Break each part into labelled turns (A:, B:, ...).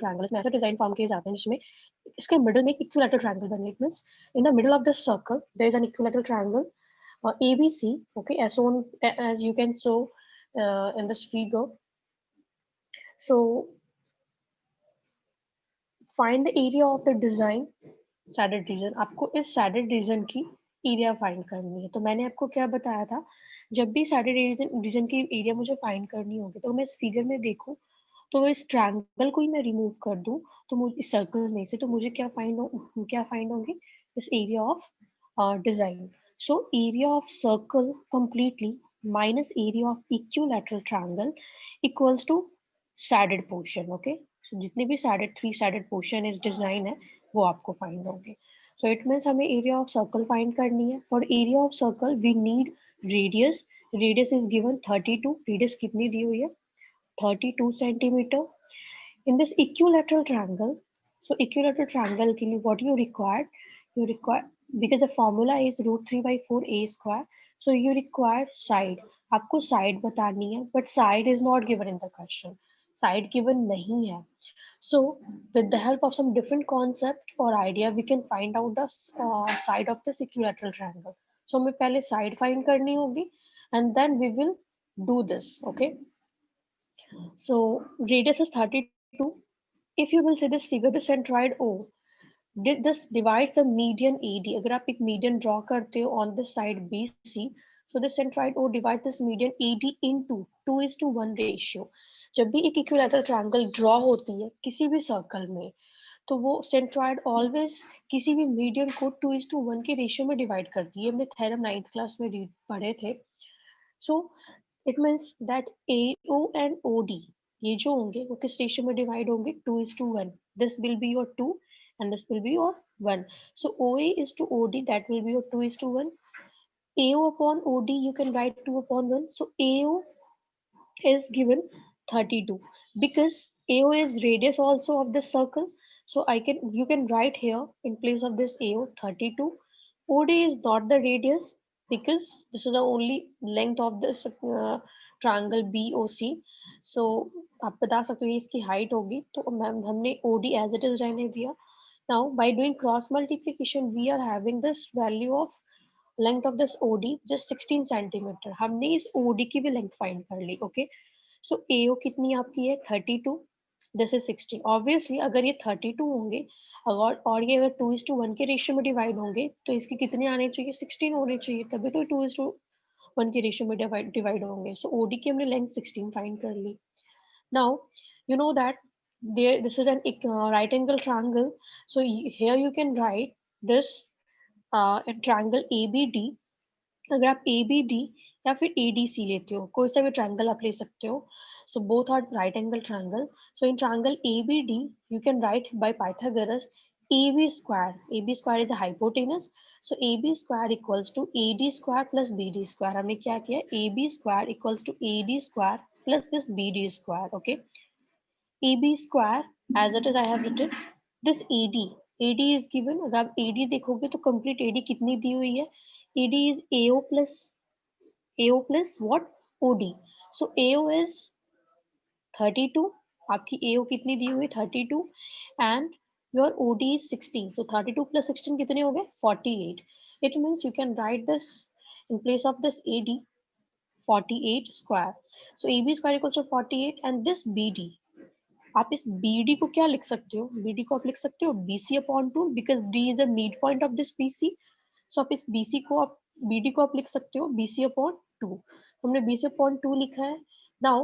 A: Triangle, इसमें ऐसा design form किए जाते हैं जिसमें इसके मिडिल में एक इक्विलैटरल ट्रायंगल बने. It means in the middle of the circle there is an equilateral triangle ABC, okay, as on as you can show in this figure. So find the area of the design shaded region. आपको इस shaded region की area find करनी है. तो मैंने आपको क्या बताया था, जब भी सैडेड रीजन की एरिया मुझे फाइंड करनी होगी तो मैं इस फिगर में देखूं तो इस ट्रायंगल को ही मैं रिमूव कर दूं तो मुझे इस सर्कल में से तो मुझे क्या फाइंड होगी, इस area of design. So area of circle completely minus area of equilateral triangle equals to shaded portion. Okay, जितने भी थ्री सैडेड पोर्शन इस डिजाइन है वो आपको फाइंड होंगे. सो इट मीन्स हमें एरिया ऑफ सर्कल फाइंड करनी है. For area of circle we need radius. Radius is given 32. Radius कितनी दी हुई है, 32 centimeter. In this equilateral triangle, so equilateral triangle के लिए what you require, because the formula is root 3 by 4 a square, so you require side. आपको side बतानी है, but side is not given in the question. Side given नहीं है. So with the help of some different concept or idea, we can find out the side of this equilateral triangle. So हमें पहले side find करनी होगी, and then we will do this. Okay. So radius is 32. If you will see this figure, the centroid O, this divides the median AD. अगर आप एक median draw करते हो on this side BC, so the centroid O divides this median AD into 2:1 ratio. जब भी एक equilateral triangle draw होती है किसी भी circle में, तो वो centroid always किसी भी median को 2:1 के रेशियो में डिवाइड करती है. हमने थ्योरम 9th क्लास में पढ़े थे. So it means that AO and OD ये जो होंगे वो किस रेशियो में डिवाइड होंगे, 2:1. This will be your 2 and this will be your 1. So OA is to OD, that will be your 2:1. AO upon OD you can write 2/1. So AO is given 32 because AO is radius also of this circle. So you can write here in place of this AO 32. OD is not the radius because this is the only length of this triangle BOC. So आप बता सकते हो इसकी height होगी, तो ma'am हमने OD as it is रहने दिया. Now by doing cross multiplication we are having this value of length of this OD just 16 centimeter. हमने इस OD की भी length find कर ली. Okay, so AO कितनी आपकी है 32, this is 16. Obviously अगर ये 32 होंगे और ये अगर 2:1 के रेशियो में डिवाइड होंगे तो इसके कितने आने चाहिए, 16 होने चाहिए, तभी तो 2:1 के रेशियो में डिवाइड होंगे. सो OD की हमने लेंथ 16 फाइंड कर ली. Now you know that this is an right angle triangle. So here you can write this a triangle ABD. अगर आप ABD या फिर ADC लेते हो, कोई सा भी ट्रायंगल आप ले सकते हो. So both are right angle triangle. So in triangle ABD you can write by Pythagoras AB square. AB square is a hypotenuse. So AB square equals to AD square plus BD square. हमने क्या किया, AB square equals to AD square plus this BD square. Okay. AB square as it is I have written this AD is given. अगर आप AD देखोगे तो complete AD कितनी दी हुई है, AD is AO plus what, OD. So AO is 32. आपकी AO कितनी दी हुई, 32, and your OD is 16. So 32 plus 16 कितने हो गए, 48. It means you can write this in place of this AD 48 square. So AB square equals to 48 and this BD. आप इस BD को क्या लिख सकते हो, BD को आप लिख सकते हो BC upon 2 because D is the midpoint of this BC. So आप इस BD को आप लिख सकते हो BC upon 2. हमने BC upon 2 लिखा है. Now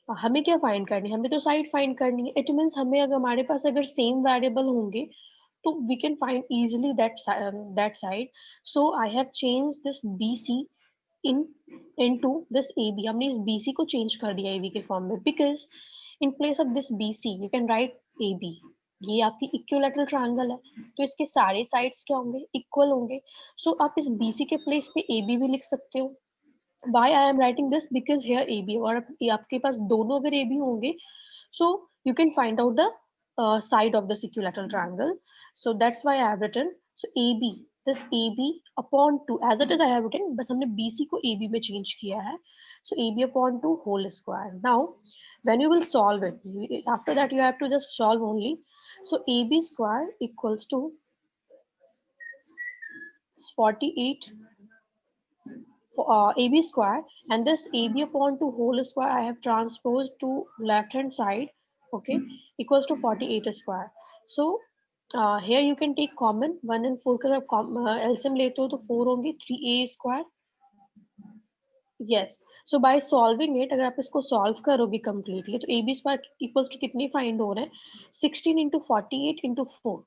A: हमें क्या फाइंड करनी है, हमें तो साइड फाइंड करनी है. इट मीन्स हमें अगर हमारे पास अगर सेम वेरिएबल होंगे तो we can find easily that side. So I have change this BC into this AB. हमने इस BC को चेंज कर दिया AB के फॉर्म में because in place of this BC you can write AB. ये आपकी इक्विलैटरल ट्रायंगल है तो इसके सारे साइड्स क्या होंगे, इक्वल होंगे. सो आप इस BC के प्लेस पे AB भी लिख सकते हो. Why I am writing this because here AB और आपके पास दोनों अगर AB होंगे so you can find out the side of the equilateral triangle. So that's why I have written so AB, this AB upon 2 as it is I have written, बस हमने BC को AB में change किया है. So AB upon 2 whole square. Now When you will solve it, after that you have to just solve only. So AB square equals to 48 AB square, and this AB upon 2 whole square I have transposed to left hand side, okay, equals to 48 square. So here you can take common 1 and 4 का LCM लेते हो तो 4 होंगे 3A square. Yes. So by solving it, अगर आप इसको solve करोगे completely तो AB square equals to कितनी find हो रहा है 16 into 48 into 4.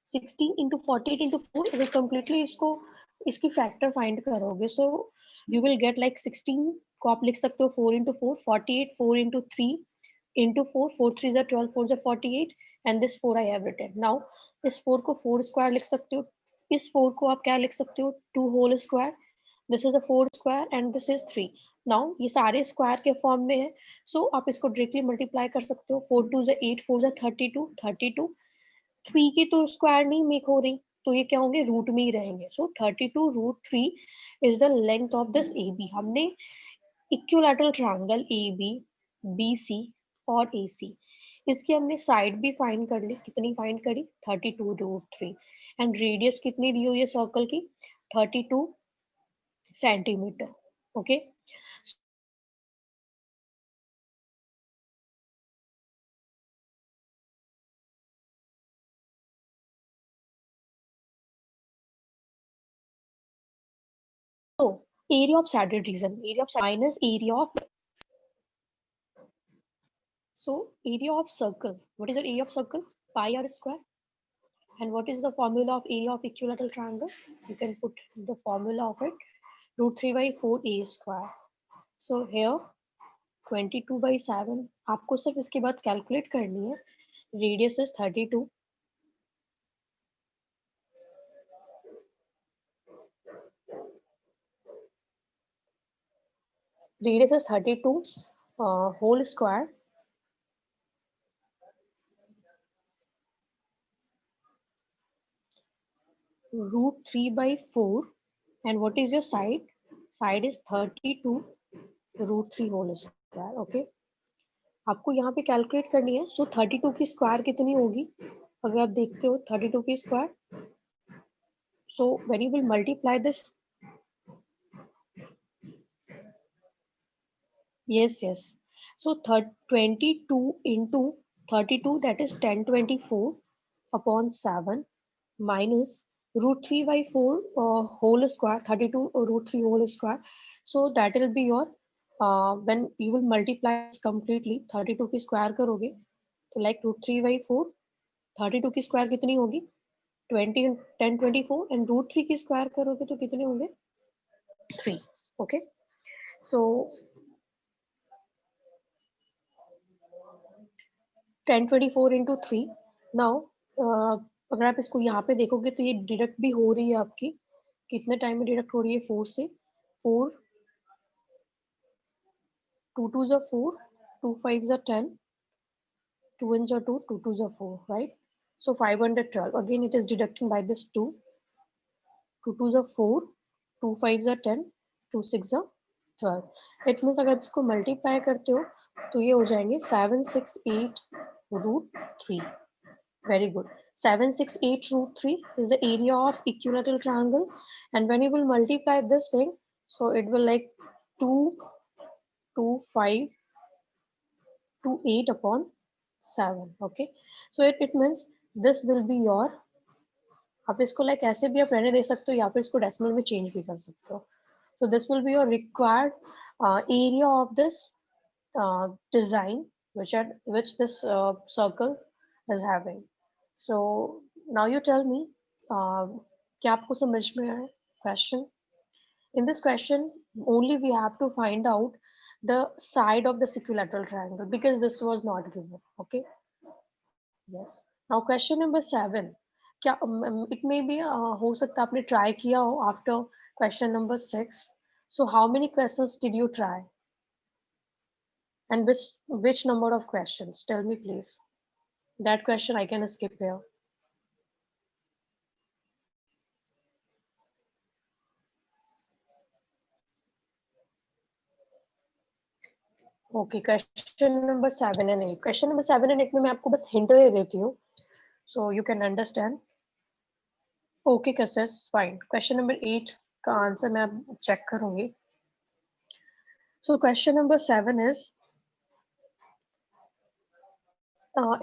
A: 16 into 48 into 4 अगर completely इसको इसकी factor find करोगे so you will get like 16 को आप लिख सकते हो 4 into 4, 48 4 into 3 into 4, 4 3 is 12, 4 is 48 and this 4 I have written. Now इस 4 को 4 square लिख सकते हो, इस 4 को आप क्या लिख सकते हो 2 whole square. This is a 4 square and this is 3. Now ये सारे स्क्वायर के फॉर्म में है सो आप इसको डायरेक्टली मल्टीप्लाई कर सकते हो 4 2 is 8 4 is 32 32 3 की तो स्क्वायर नहीं मेक हो रही तो ये क्या होंगे रूट में ही रहेंगे so 32 root 3 is the length of this A B. हमने equilateral triangle A B B C और ए सी इसकी हमने साइड भी फाइंड कर ली. कितनी फाइंड करी 32 रूट 3 एंड रेडियस कितनी दी हुई है सर्कल की 32 centimeter. Okay. So area of saddle region, area of minus area of, so area of circle. What is the area of circle? Pi r square. And what is the formula of area of equilateral triangle? You can put the formula of it. Root 3 by 4 a square. So here 22 by 7. आपको सिर्फ इसके बाद calculate करनी है. Radius is 32. Radius is 32 whole square. Root 3 by 4. And what is your side? Side is 32 root 3 whole square. Okay आपको यहाँ पे calculate करनी है. सो 32 की स्क्वायर कितनी होगी अगर आप देखते हो 32 की square. So when you will multiply this, yes yes, so 22 into 32 that is 1024 upon 7 minus root 3 by 4 whole square 32 root 3 whole square. So that will be your when you will multiply this completely 32 की square करोगे तो like root 3 by 4 32 की square कितनी होगी 20 10 24 and root 3 की square करोगे तो कितने होंगे 3. Okay so 1024 into 3. नाउ अगर आप इसको यहाँ पे देखोगे तो ये डिडक्ट भी हो रही है आपकी. कितने टाइम में डिडक्ट हो रही है 4 से 4 2 2 are 4 2 5 are 10 2 1 are 2 2 2 are 4 right. So 512 again it is deducting by this 2 2 2 are 4 2 5 are 10 2 6 are 12. It means अगर आप इसको मल्टीप्लाई करते हो तो ये हो जाएंगे 768 root 3. Very good. 768 root 3 is the area of equilateral triangle. And when you will multiply this thing, so it will like 2, 2, 5, 2, 8 upon 7. Okay. So it means this will be your, आप इसको like ऐसे भी आप रहने दे सकते हो या फिर इसको डेसिमल में चेंज भी कर सकते हो. So this will be your required area of this design which this circle is having. So now you tell me, क्या आपको समझ में आया question? In this question, only we have to find out the side of the equilateral triangle because this was not given. Okay. Yes. Now question number 7. क्या it may be हो सकता है आपने try किया हो after question number 6. So how many questions did you try? And which number of questions? Tell me please. That question I can skip here. Okay, question number 7 and 8, question number 7 and 8 में मैं आपको बस hint दे देती हूँ, सो you can understand. Okay cases, fine. Question number 8 का answer मैं अब check करूंगी। So question number 7 is,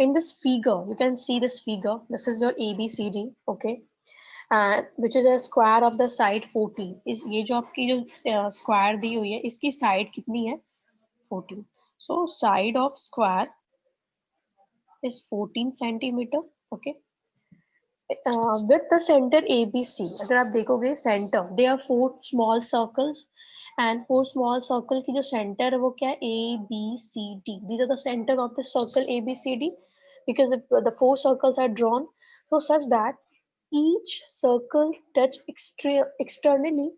A: in this figure you can see this figure, this is your ABCD, okay, and which is a square of the side 14। इस ये जो आपकी जो square दी हुई है इसकी साइड कितनी है? 14। so side of square is 14 centimeter, okay, with the center ABC। अगर आप देखोगे centre, they are 4 small circles and 4 small circle की जो सेंटर है वो क्या है? ABCD, these are the center of the circle ABCD, because the 4 circles are drawn so such that each circle touch externally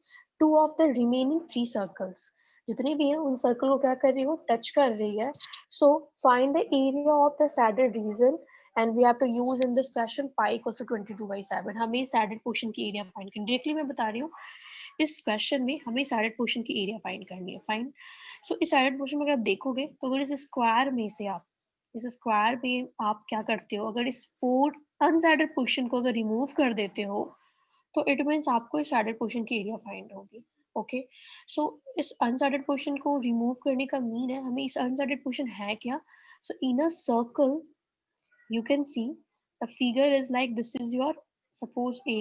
A: 2 of the remaining 3 circles। जितनी भी है उन सर्कल को क्या कर रही हो? टच कर रही है। So find the area of the shaded region and we have to use in this question pi equals to 22/7। हमें सैडेड पोर्शन की एरिया फाइंड करनी, डायरेक्टली मैं बता रही हूँ इस क्वेश्चन में हमें सैडेड पोर्शन की एरिया फाइंड करनी है। फाइन। सो इस सैडेड पोर्शन में अगर आप देखोगे तो अगर इस स्क्वायर में से आप, इस स्क्वायर में आप क्या करते हो, अगर इस 4 अनसैडेड पोर्शन को अगर रिमूव कर देते हो तो इट मीन्स आपको इस सैडेड पोर्शन की एरिया फाइंड होगी। ओके, सो इस अनसैडेड पोर्शन को रिमूव करने का मीन है हमें इस अनसैडेड पोर्शन है क्या? So in a circle you can see the figure is like this is your suppose A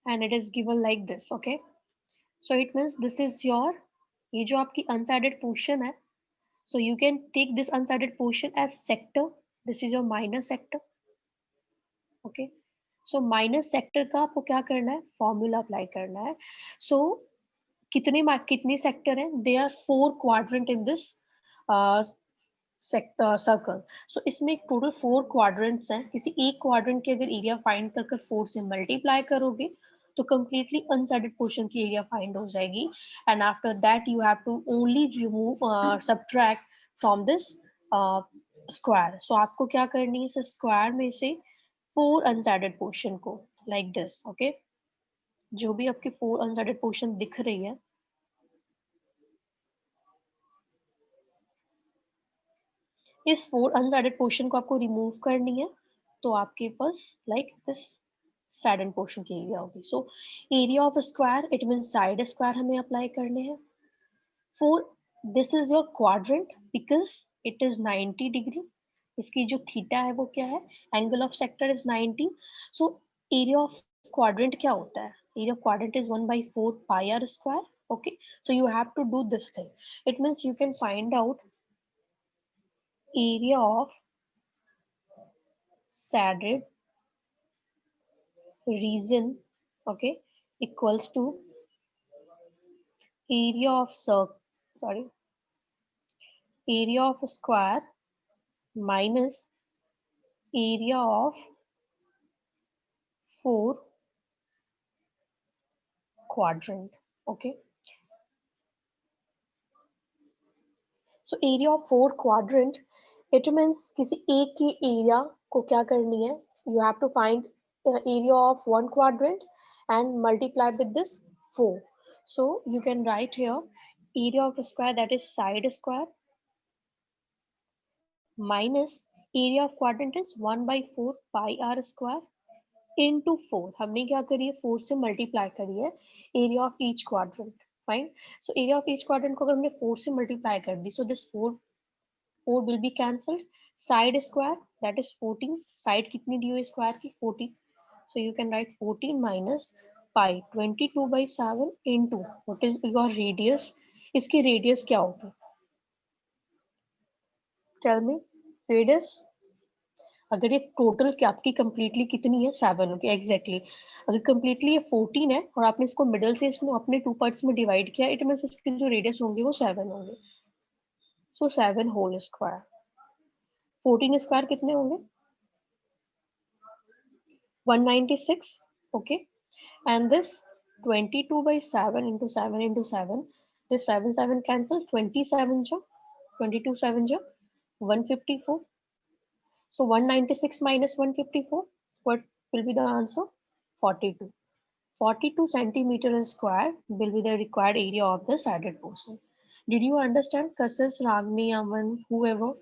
A: and it is given like this, okay, so it means this is your, ये जो आपकी unsided portion है, so you can take this unsided portion as sector, this is your minor sector, okay, so minus sector का आपको क्या करना है? Formula apply करना है। so कितने सेक्टर हैं? They are 4 quadrant in this sector circle. So इसमें टोटल 4 क्वाड्रेंट्स हैं। किसी एक क्वाड्रेंट की अगर एरिया फाइंड कर 4 से मल्टीप्लाई करोगे तो कंप्लीटली अनसाइडेड पोर्शन की एरिया फाइंड हो जाएगी and after that you have to only remove subtract from this square. So आपको क्या करनी है? इस स्क्वायर में से 4 अनसाइडेड पोर्शन को लाइक दिस, ओके, जो भी आपकी 4 अनसाइडेड पोर्शन दिख रही है इस 4 अनसैडेड पोर्शन को आपको रिमूव करनी है तो आपके पास लाइक दिस सैडन पोर्शन की एरिया होगी। So area of square it mean side square हमें अप्लाई करने हैं। 4 this is your quadrant because it is 90 degree. इसकी जो थीटा है वो क्या है? Angle of sector is 90। So area of quadrant क्या होता है? Area of quadrant is 1/4 pi are square, okay, so you have to do this thing। it means you can find out area of shaded region, okay, equals to area of area of square minus area of 4 quadrant, okay। so area of 4 quadrant it means किसी एक की area को क्या करनी है? you have to find area of one quadrant and multiply with this 4। so you can write here area of a square, that is side square, minus area of quadrant is 1/4 pi r square into 4। हमने क्या करी है? 4 से multiply करी है area of each quadrant. Fine. So area of each quadrant को अगर हमने 4 से मल्टीप्लाई कर दी, so this 4 will be cancelled. Side square that is 14, side कितनी दी हुई स्क्वायर की? 14। So you can write 14 minus pi 22/7 into what is your radius. इसकी रेडियस क्या होगी? Tell me radius. अगर ये टोटल की आपकी कंप्लीटली कितनी है? 7 होगी एग्जैक्टली। अगर कंप्लीटली ये 14 है और आपने इसको मिडल से इसमें अपने 2 पार्ट्स में डिवाइड किया, इट मींस इसके जो रेडियस होंगे वो 7 होंगे। सो 7 होल स्क्वायर। 14 स्क्वायर कितने होंगे? 196, okay, and this 22/7 into 7 into 7, this 7 7 cancel, 27 जो 22 7 जो 154। so 196 minus 154, what will be the answer? 42। 42 centimeter square will be the required area of the shaded portion। Did you understand? Kasas, Ragni, Aman, whoever?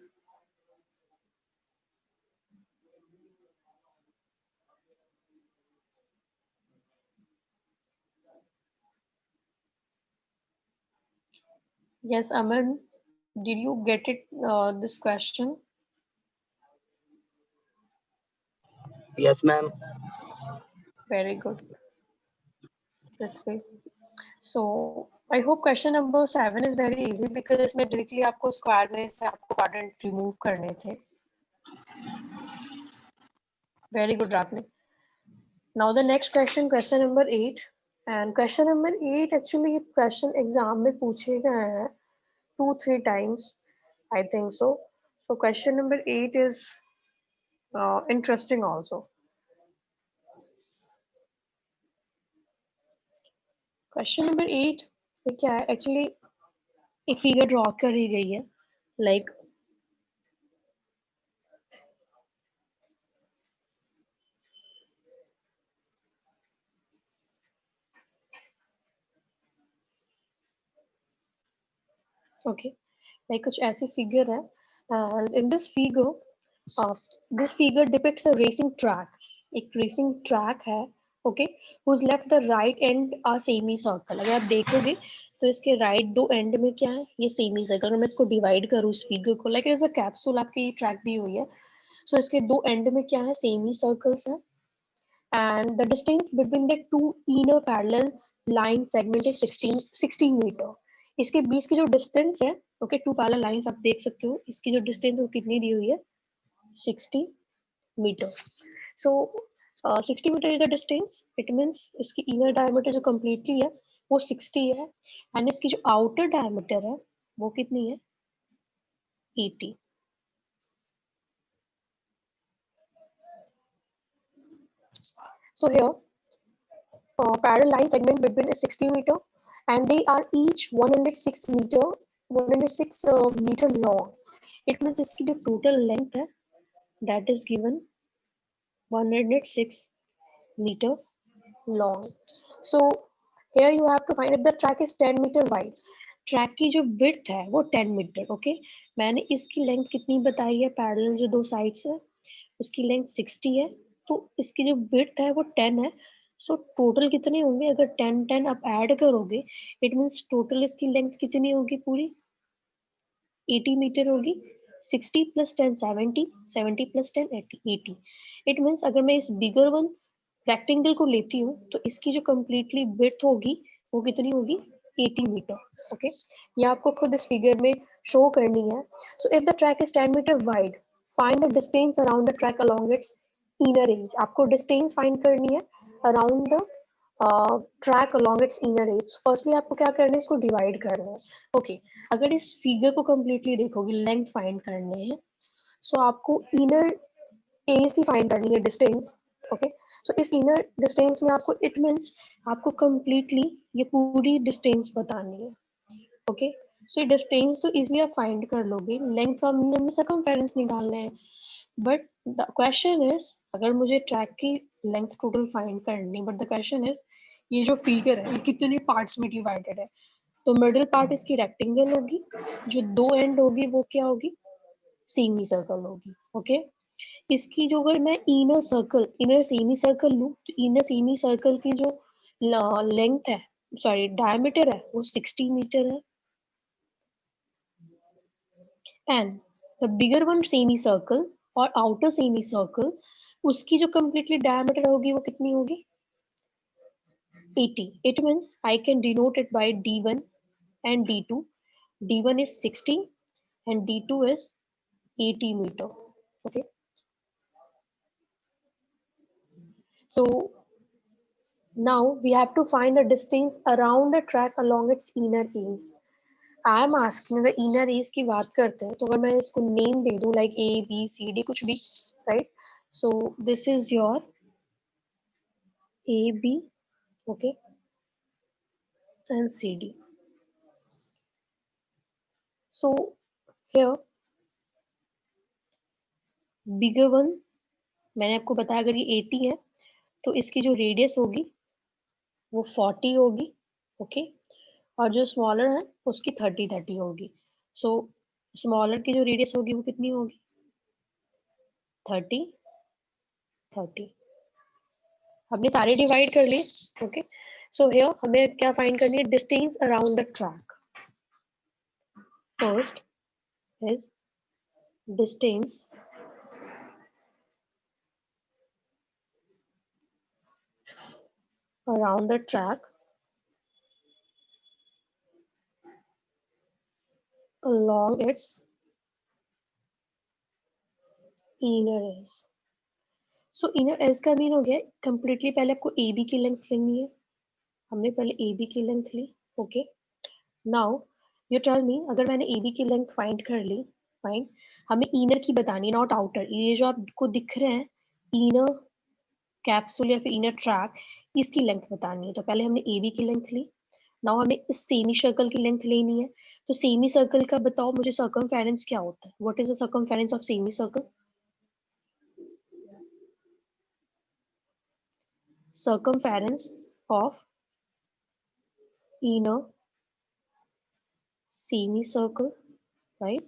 A: Yes, Aman, did you get it, this question?
B: Yes, ma'am.
A: Very good. That's great. So I hope question number 7 is very easy because इसमें directly आपको square में से आपको quadrant remove करने थे. Very good, Ragni. Now the next question, question number 8. And question number 8 actually question exam में पूछे गए हैं 2-3 times, I think so. So question number 8 is interesting also. Question number 8 ये क्या है? Actually एक फिगर ड्रॉ करी गई है, like okay, like कुछ ऐसी फिगर है, and in this figure depicts a racing track. एक racing track है, okay, whose left the right end are semi circle. अगर आप देखोगे तो इसके right दो end में क्या है, ये semi circle. अगर मैं इसको divide करूँ इस figure को, like as a capsule आपकी ये track दी हुई है, so इसके दो end में क्या है, semi circles है, and the distance between the two inner parallel line segment is 16 meter. इसके बीच की जो डिस्टेंस है, ओके, टू पैरेलल लाइंस आप देख सकते हो, इसकी जो डिस्टेंस वो कितनी दी हुई है, 60 metre. So 60 metre is the distance. It means इसकी इनर डायमीटर जो कंप्लीटली है वो 60 है, एंड इसकी जो आउटर डायमीटर है वो कितनी है, 80. So here parallel line segment between is 60 meter, and they are each 106 meter long. It means इसकी जो total length है that is given 106 meter long. So here you have to find if the track is 10 meter wide. Track की जो width है वो 10 metre, okay. मैंने इसकी length कितनी बताई है, पैरेलल जो दो साइड्स है उसकी लेंथ 60 है, तो इसकी जो width है वो 10 है. सो टोटल कितने होंगे, अगर 10 आप ऐड करोगे, इट मीन्स टोटल इसकी लेंथ कितनी होगी, पूरी 80 मीटर होगी. 60 प्लस 10 70, 70 प्लस 10 80. इट मीन्स अगर मैं इस बिगर वन रेक्टेंगल को लेती हूँ तो इसकी जो कंप्लीटली विड्थ होगी वो कितनी होगी, 80 मीटर, ओके. ये आपको खुद इस फिगर में शो करनी है. So if the track is 10 metre wide, find the distance around the track along its inner edge. आपको डिस्टेंस फाइंड करनी है around the track along its inner edge. Firstly आपको क्या करना है, इसको डिवाइड करना है, ओके. अगर इस फिगर को कंप्लीटली देखोगे, लेंथ फाइंड करने हैं, सो आपको इनर एज की फाइंड करनी है, डिस्टेंस, ओके. सो इस इनर डिस्टेंस में आपको, इट मीन्स आपको कंप्लीटली ये पूरी डिस्टेंस बतानी है, ओके. सो ये डिस्टेंस तो इजिली आप फाइंड कर लोगे, लेंथ का हमने सर्कमफेरेंस निकालना है. बट द क्वेश्चन इज, अगर मुझे ट्रैक की लेंथ टोटल फाइंड करनी, बट द क्वेश्चन इज ये जो फिगर है ये कितने पार्ट्स में डिवाइडेड है. तो मिडिल पार्ट इसकी रेक्टेंगल होगी, जो दो एंड होगी वो क्या होगी, सेमी सर्कल होगी, ओके. इसकी जो, अगर मैं inner circle, inner semi circle लूँ, तो इनर सेमी सर्कल की जो लेंथ है, सॉरी डायमीटर है, वो 60 मीटर है, and the bigger one semi circle और आउटर सेमी सर्कल, उसकी जो कंप्लीटली डायमीटर होगी वो कितनी होगी, 80. It means I can denote it by D1 and D2. D1 is 60 and D2 is 80 meter, okay. So now we have to find the distance around the track along its inner edge. I am asking, अगर inner as की बात करते हैं तो अगर मैं इसको name दे दूं like A B C D कुछ भी, right. So this is your A B, okay, and C D. So here bigger one, मैंने आपको बताया अगर ये 80 है तो इसकी जो रेडियस होगी वो 40 होगी, ओके. और जो स्मॉलर है उसकी 30 होगी। सो स्मॉलर की जो रेडियस होगी वो कितनी होगी? 30 हमने सारे डिवाइड कर लिए। ओके, सो हियर हमें क्या फाइंड करनी है? Distance around the track. First is distance around the track along its inner edge। So inner as का मीन हो गया कंप्लीटली। पहले आपको ए बी की लेंथ लेनी है। हमने पहले ए बी की लेंथ ली। Okay, now you tell me, अगर मैंने ए बी की लेंथ फाइंड कर ली, फाइन, हमें इनर की बतानी है, नॉट आउटर। ये जो आपको दिख रहे हैं इनर कैप्सूल या फिर इनर ट्रैक, इसकी लेंथ बतानी है। तो पहले हमने ए बी की लेंथ ली। नाउ हमें इस सेमी सर्कल की लेंथ लेनी है। तो सेमी सर्कल का बताओ मुझे सर्कमफेरेंस क्या होता है? What is the circumference of semi circle? Circumference of inner semicircle, right?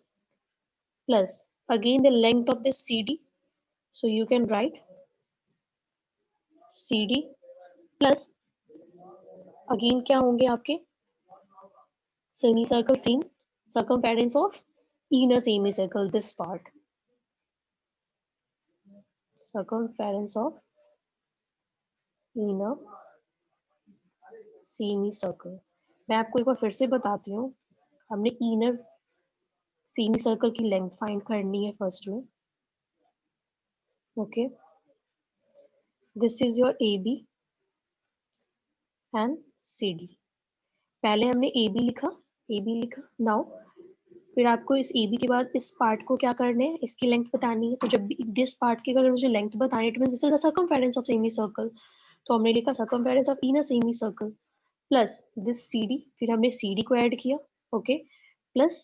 A: Plus again the length of the CD. So you can write CD plus again क्या होंगे आपके? Semicircle same circumference of inner semicircle, this part. Circumference of inner semicircle. मैं आपको एक बार फिर से बताती हूँ। हमने inner semicircle की लेंथ फाइंड करनी है फर्स्ट में। Okay, this is your AB and CD। पहले हमने ए बी लिखा। नाउ फिर आपको इस ए बी के बाद इस पार्ट को क्या करना है? इसकी लेंथ बतानी है। तो जब भी दिस पार्ट की अगर मुझे लेंथ बतानी है, it means this is the circumference of semi circle. तो हमने लिखा circumference of inner semi circle plus this C D. फिर हमने सी डी को ऐड किया। Okay, plus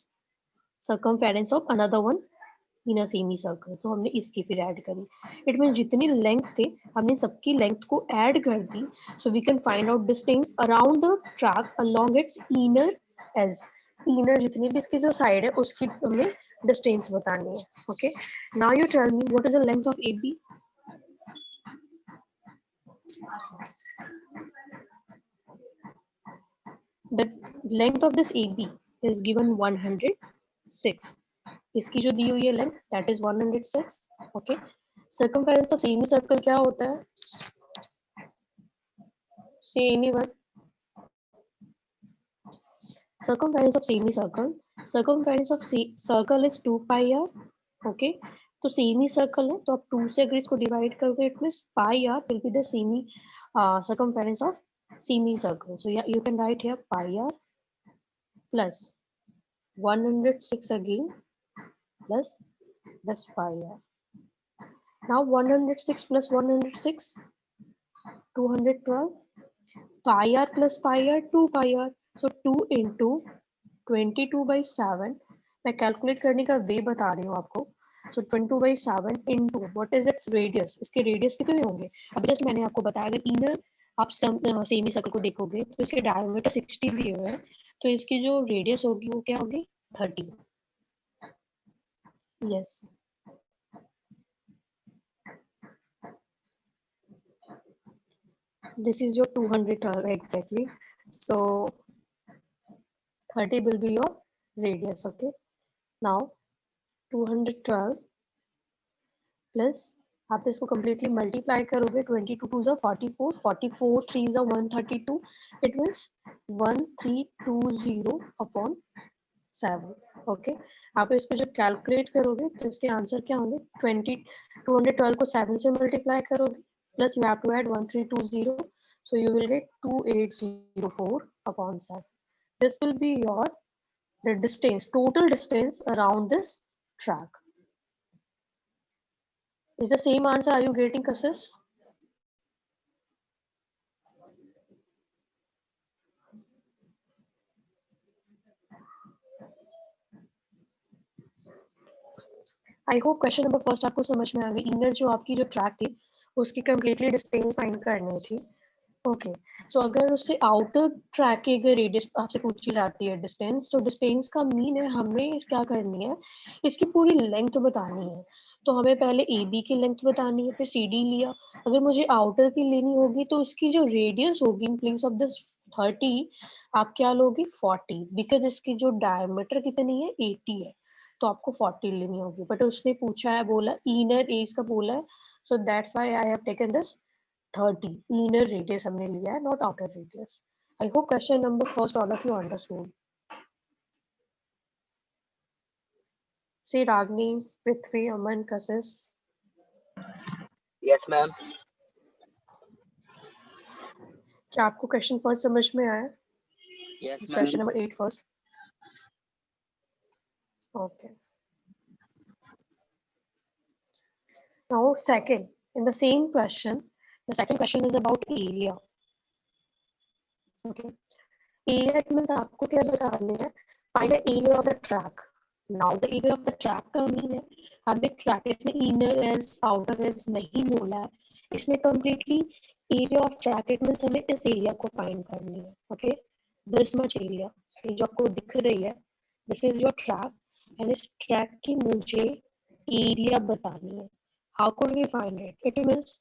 A: circumference of another one inner semi circle. तो हमने इसकी फिर ऐड करी। इट मीन जितनी लेंथ थे हमने सबकी लेंथ को ऐड कर दी। So we can find out distance around the track along its inner edge. Inner जितनी भी इसकी जो साइड है उसकी हमें डिस्टेंस बतानी है। Okay, now you tell me what is the length of A B? The length of this A B is given 106। इसकी जो दी हुई है length that is 106। Okay, circumference of semi circle क्या होता है? Say anyone? Circumference of semicircle. Circumference of circle is 2 pi r. Okay. तो semi circle है तो आप 2 से अगर इसको डिवाइड करोगे it means pi r will be the semi circumference of semi circle. So yeah, you can write here pi r plus 106 again plus this pi r. Now 106 plus 106 212. Pi r plus pi r 2 pi r. So 2 into 22/7। मैं calculate करने का वे बता रही हूँ आपको। सो 22/7 into what is its radius. इसके radius कितने होंगे? अब जस्ट मैंने आपको बताया अगर इनर आप सेमी सर्कल को देखोगे तो इसके डायमीटर 60 दिए हुए हैं, तो इसकी जो रेडियस होगी वो क्या होगी? 30। Yes, this is your 212 exactly. So 30 will be your radius. Okay, now 212 plus आप इसको completely मल्टीप्लाई करोगे। 22 2 44, 44 3 132। It means 1320 upon 7। ओके, आप इसको जब कैलकुलेट करोगे तो इसके आंसर क्या होंगे? 212 को 7 से मल्टीप्लाई करोगे plus you have to add 1320, so you will get 2804 upon 7. This will be your the distance, total distance around this track. Is the same answer? Are you getting Kassis? I hope question number first आपको समझ में आ गई। Inner जो आपकी जो track थी उसकी completely distance find करनी थी। ओके, सो अगर उससे आउटर ट्रैक की अगर रेडियस आपसे पूछी जाती है डिस्टेंस, तो डिस्टेंस का मीन है हमें क्या करनी है, इसकी पूरी लेंथ बतानी है। तो हमें पहले ए बी की लेंथ बतानी है, फिर सी डी लिया। अगर मुझे आउटर की लेनी होगी तो उसकी जो रेडियस होगी इन प्लेस ऑफ दिस 30 आप क्या लोगे 40, बिकॉज इसकी जो डायमीटर कितनी है 80 है, तो आपको 40 लेनी होगी। बट उसने पूछा है, बोला इनर एज का बोला है, so that's why I have taken this 30 inner radius हमने लिया है, not outer radius. I hope question number first all of you understood. Say Ragni, Prithvi, Aman, Kasis.
B: Yes, ma'am.
A: क्या आपको क्वेश्चन फर्स्ट समझ में आया?
B: Yes,
A: question
B: ma'am.
A: Number 8 first. Okay. Now second, in the same question, the second question is about area. Okay. Area means आपको क्या बताना है? Find the area of the track. Now the area of the track का mean है, हमें track इसने inner as outer as नहीं बोला है, इसमें completely area of track it means हमें इस एरिया को फाइंड करनी है. ओके, दिस मच एरिया, ये जो आपको दिख रही है, this is your track and इस ट्रैक की मुझे एरिया बतानी है. How could we find it? It means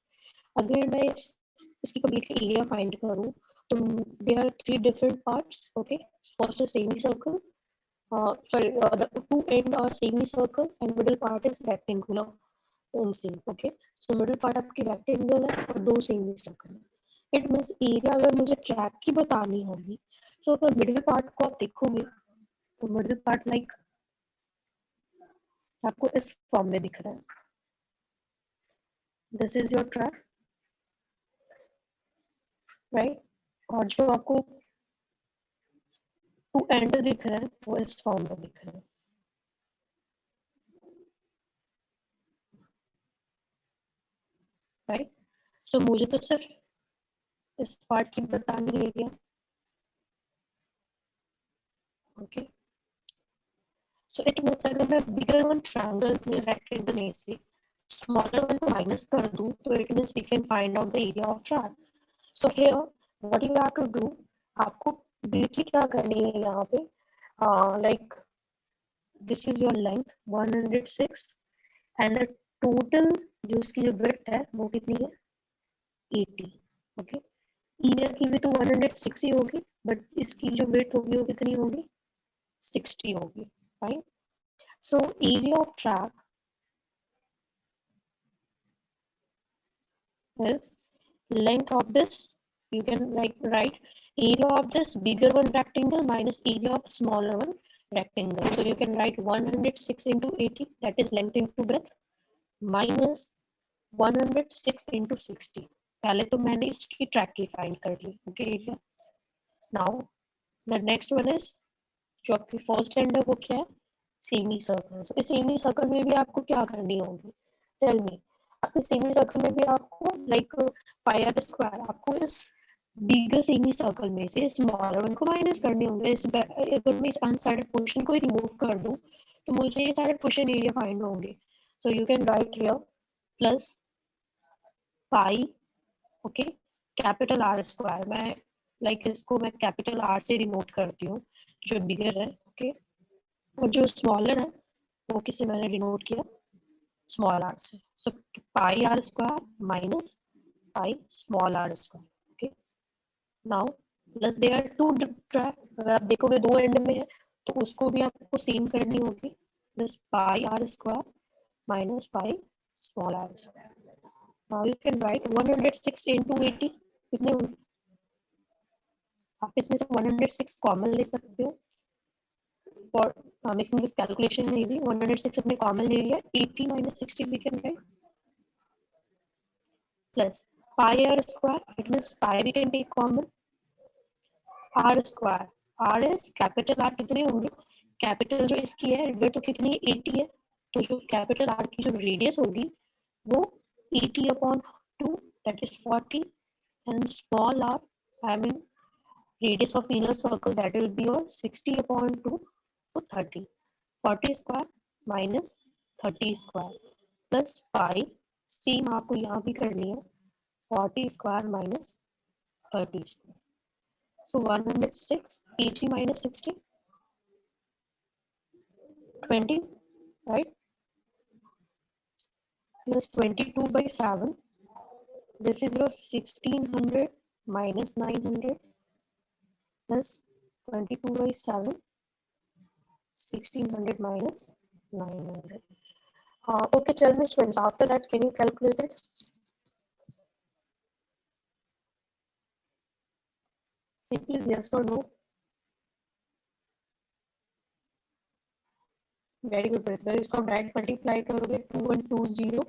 A: अगर मैं इसकी कम्प्लीटली एरिया फाइंड करूँ तो there are three different parts. Okay, first is semicircle, the two end are semicircle and middle part is rectangular in same. Okay, so middle part आपकी rectangle है और दो semicircle है. It means area अगर मुझे track की बतानी होगी, so अगर middle part को आप देखोगे तो middle part like आपको इस फॉर्म में दिख रहा है. This is your track, right? और जो आपको टू एंड दिख रहा है वो इस फॉर्म में दिख रहा है. राइट, सो मुझे तो सिर्फ इस पार्ट की बतानी है area. Okay, so it means अगर मैं बिगर वन ट्रायंगल में रेक्टेंगल में से स्मॉलर वन को माइनस कर दूं तो it means we can find out the area of triangle. So here what you have to do, आपको बेसिकली क्या करनी है यहाँ पे, like this is your length 106 and the total जो उसकी जो विड्थ है वो कितनी है 80. ओके, इनर की भी तो 106 ही होगी, बट इसकी जो विड्थ होगी वो कितनी होगी 60 होगी. Fine, so area of track is length of this, you can like write area of this bigger one rectangle minus area of smaller one rectangle. So you can write 106 into 80, that is length into breadth, minus 106 into 60. पहले तो मैंने इसकी track की find कर ली. Okay area. Now the next one is जो आपकी first hand है वो क्या है सेमी सर्कल. तो इस सेमी सर्कल में भी आपको क्या करनी होगी, टेल मी. आपके सेमी सर्कल में भी आपको लाइक पाई आर स्क्वायर, आपको इस बिगर सेमी सर्कल में से स्मॉलर वन को माइनस करने होंगे. अगर मैं इस अनसाइडेड पोर्शन को रिमूव कर दूं तो मुझे ये सारे पोर्शन एरिया फाइंड होंगे. सो you can right here plus pi, okay, capital R square. मैं लाइक इसको मैं कैपिटल आर से रिमोट करती हूँ जो बिगर है. ओके, और जो स्मॉलर है वो किससे मैंने डिनोट किया स्मॉल आर से. So pi are square minus pi small are square. Okay, now plus they are two track, अगर आप देखोगे दो एंड में है तो उसको भी आपको सेम करनी होगी. Plus pi are square minus pi small are square. Now you can write 106 into 80 कितने होंगे. आप इसमें से 106 कॉमन ले सकते हो for making this calculation easy. 106 अपने कॉमन ले लिया, 80 minus 60 we can write plus pi r square, it means pi we can take common, r square, r is capital R कितने होंगे, कैपिटल जो इसकी है वो तो कितनी है 80 है, तो जो कैपिटल R की जो रेडियस होगी वो 80 upon 2 that is 40 and small r I mean radius of inner circle that will be your 60 upon 2 to 30. 40 square minus 30 square plus pi, same आपको यहाँ भी करनी है 40 square minus 30 square. So 106 80 minus 60, 20, right? Plus 22 by 7. This is your 1600 minus 900 plus 22 by 7. 1600 minus 900. Okay, tell me, students, after that, can you calculate it? Say please yes or no. Very good, Pritha. इसको direct multiply करोगे 2120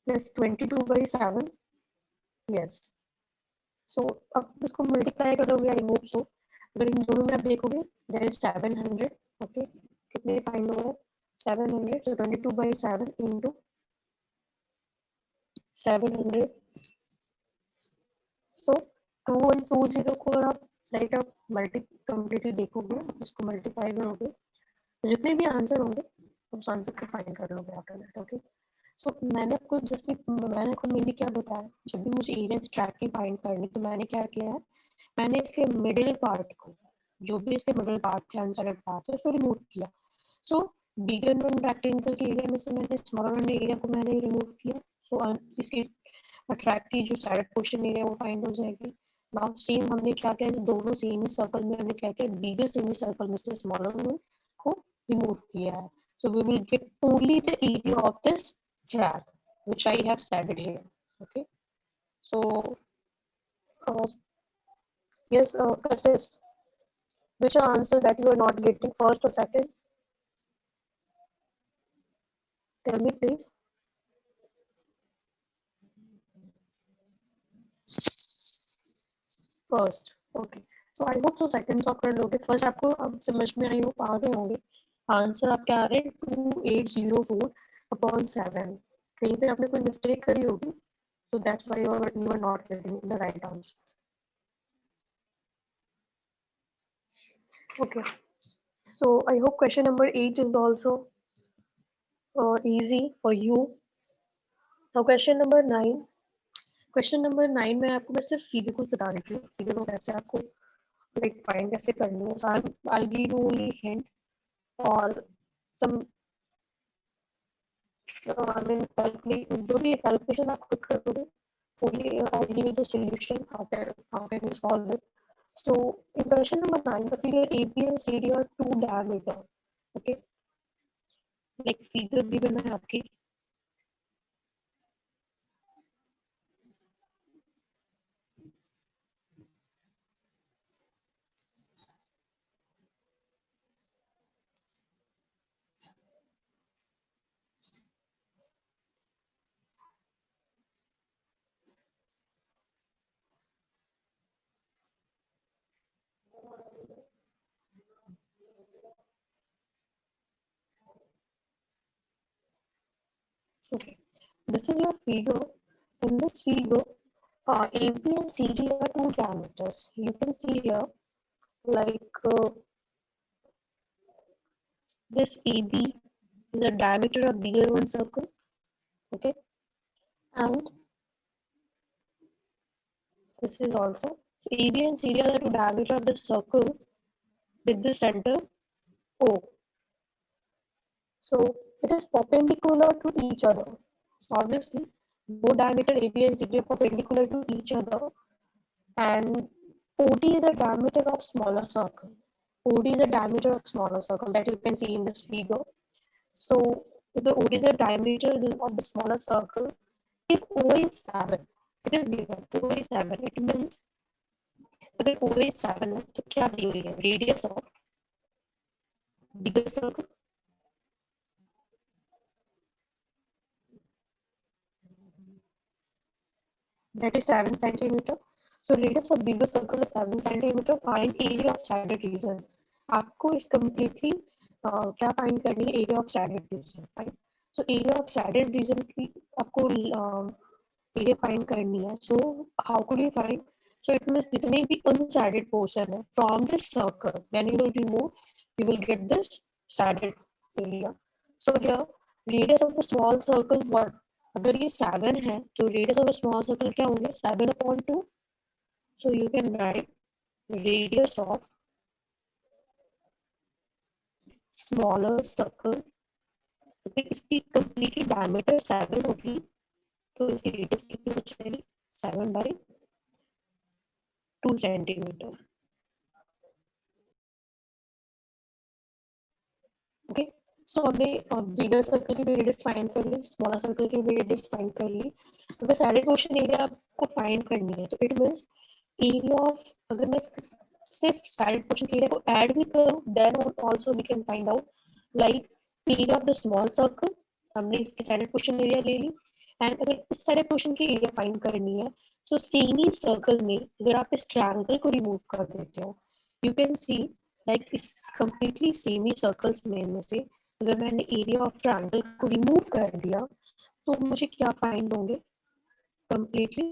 A: plus 22 by 7. Yes. So अब इसको multiply करोगे, I hope so. अगर इन दोनों में आप देखोगे, there is 700. Okay, कितने फाइंड हो रहा है? 700. So 22 by 7 into 700. So 2120 को अगर आप लाइक आप कंप्लीटली देखोगे, इसको मल्टीप्लाई करोगे, जितने भी आंसर होंगे उस आंसर को फाइंड कर लोगे आफ्टर दैट. ओके, सो मैंने आपको मेनली क्या बताया, जब भी मुझे एरिया ट्रैक की फाइंड करनी, तो मैंने क्या किया है, मैंने इसके मिडिल पार्ट को, जो भी इसके मिडिल पार्ट थे, अनसैटेड पार्ट थे, उसको रिमूव किया. सो बिगर वन रेक्टेंगल के एरिया में से मैंने स्मॉलर वन एरिया को मैंने रिमूव किया. सो इसकी ट्रैक की जो साइड पोर्शन एरिया वो फाइंड हो जाएगी. नाउ सेम हमने क्या किया, दोनों सेम ही सर्कल में हमने क्या किया, बिगर सेमी सर्कल में से स्मॉलर वन को रिमूव किया है. So we will get only the area of this track, which I have said it here. Okay. So yes, Kassis, which answer that you are not getting, first or second? Tell me please. First. Okay. So I hope so second तो आप कर लोगे. First आपको अब समझ में I hope आ गए होंगे. आंसर आप क्या आ रहे हैं, 2804/7. कहीं पे आपने कोई मिस्टेक करी होगी, so that's why you are not getting the right answer. Okay. So I hope question number 8 is also easy for you. Now question number 9. Question number 9 में आपको मैं सिर्फ फिगर को बता देती हूँ, फिगर को कैसे आपको लाइक फाइंड कैसे करनी है. So I'll give you only hint और some I mean calculate, जो भी calculation आप खुद करोगे, only I'll give you the solution how can you solve it. So in question number 9, the figure AB and CD are two diameter. Okay, like figure given है आपकी. Okay, this is your figure. In this figure, AB and CD are two diameters. You can see here, like this AB is the diameter of bigger one circle. Okay, and this is also AB and CD are the two diameter of the circle with the center O. So it is perpendicular to each other. So obviously, both diameter AB and CD are perpendicular to each other, and OD is the diameter of smaller circle. OD is the diameter of smaller circle that you can see in this figure. So if the OD is the diameter of the smaller circle, if O is 7, it is given O is 7. It means अगर O is 7 है तो क्या दी हुई है, radius of bigger circle. That is 7 centimeter. So radius of bigger circle is 7 centimeter. Find area of shaded region. आपको इस completely क्या find करनी है, area of shaded region. Right? So area of shaded region की आपको area find करनी है. So how could you find? So it means जितने भी unshaded portion है from this circle, when you will remove, you will get this shaded area. So here radius of the small circle, what? अगर ये 7 है तो radius of small circle क्या होंगे 7/2. सो you can right radius of smaller circle. इसकी completely diameter 7 होगी तो इसकी रेडियस कितनी हो जाएगी 7/2 सेंटीमीटर. ओके, सो हमने बिगर सर्कल की रेडियस फाइंड कर ली, स्मॉलर सर्कल की रेडियस फाइंड कर ली. अगर सैडेड पोर्शन एरिया आपको फाइंड करनी है तो इट मींस एरिया ऑफ, अगर मैं सिर्फ सैडेड पोर्शन एरिया को ऐड भी करूं then also we can find out like area of the small circle. हमने इसकी सैडेड पोर्शन एरिया ले ली एंड अगर इस सैडेड पोर्शन की एरिया फाइंड करनी है तो सेम ही सर्कल में अगर आप इस ट्रायंगल को रिमूव कर देते हो यू कैन सी लाइक इस कंप्लीटली सेम ही सर्कल्स में से अगर मैंने एरिया ऑफ ट्रायंगल को रिमूव कर दिया तो मुझे क्या फाइंड होंगे कंप्लीटली